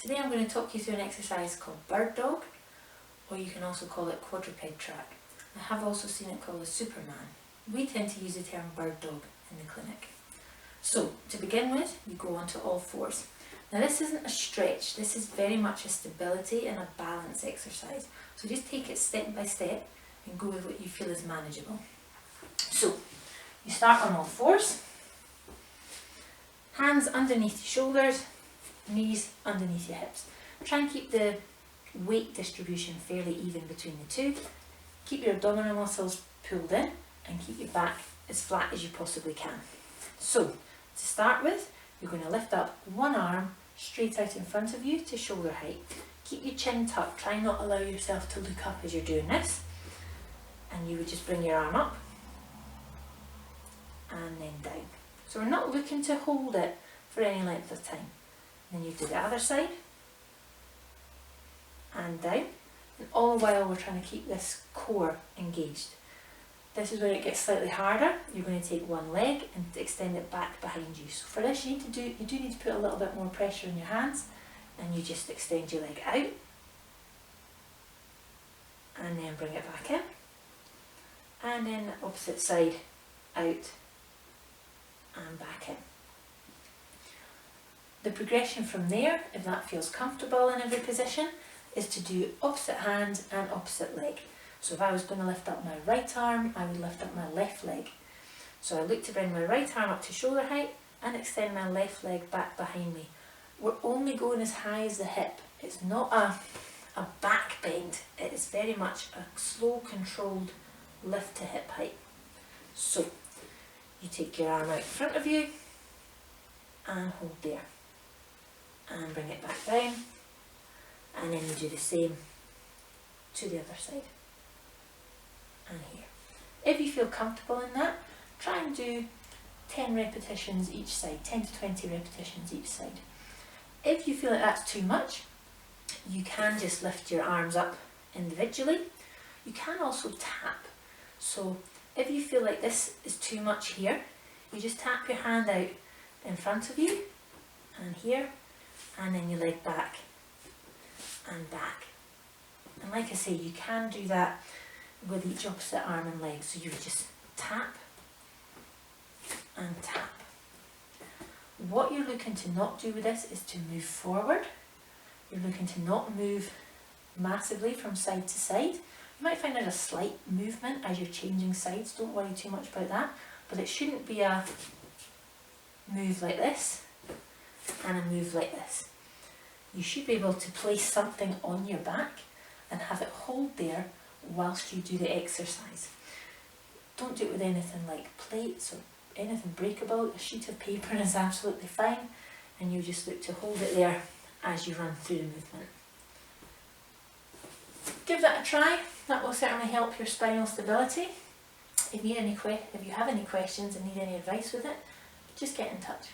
Today I'm going to talk you through an exercise called bird dog, or you can also call it quadruped track. I have also seen it called a Superman. We tend to use the term bird dog in the clinic. So to begin with, you go onto all fours. Now this isn't a stretch, this is very much a stability and a balance exercise. So just take it step by step and go with what you feel is manageable. So you start on all fours, hands underneath your shoulders, knees underneath your hips. Try and keep the weight distribution fairly even between the two. Keep your abdominal muscles pulled in and keep your back as flat as you possibly can. So to start with, you're going to lift up one arm straight out in front of you to shoulder height. Keep your chin tucked, try not allow yourself to look up as you're doing this. And you would just bring your arm up and then down. So we're not looking to hold it for any length of time. Then you do the other side and down, and all the while we're trying to keep this core engaged. This is where it gets slightly harder. You're going to take one leg and extend it back behind you. So for this you do need to put a little bit more pressure in your hands, and you just extend your leg out and then bring it back in, and then the opposite side out and back in. The progression from there, if that feels comfortable in every position, is to do opposite hand and opposite leg. So if I was going to lift up my right arm, I would lift up my left leg. So I look to bring my right arm up to shoulder height and extend my left leg back behind me. We're only going as high as the hip. It's not a back bend. It is very much a slow, controlled lift to hip height. So you take your arm out in front of you and hold there. And bring it back down, and then you do the same to the other side and here. If you feel comfortable in that, try and do 10 repetitions each side, 10 to 20 repetitions each side. If you feel like that's too much, you can just lift your arms up individually. You can also tap. So if you feel like this is too much here, you just tap your hand out in front of you and here, and then you leg back and back. And like I say, you can do that with each opposite arm and leg. So you would just tap and tap. What you're looking to not do with this is to move forward. You're looking to not move massively from side to side. You might find there's a slight movement as you're changing sides. Don't worry too much about that. But it shouldn't be a move like this and a move like this. You should be able to place something on your back and have it hold there whilst you do the exercise. Don't do it with anything like plates or anything breakable. A sheet of paper is absolutely fine, and you just look to hold it there as you run through the movement. Give that a try. That will certainly help your spinal stability. If you have any questions and need any advice with it, just get in touch.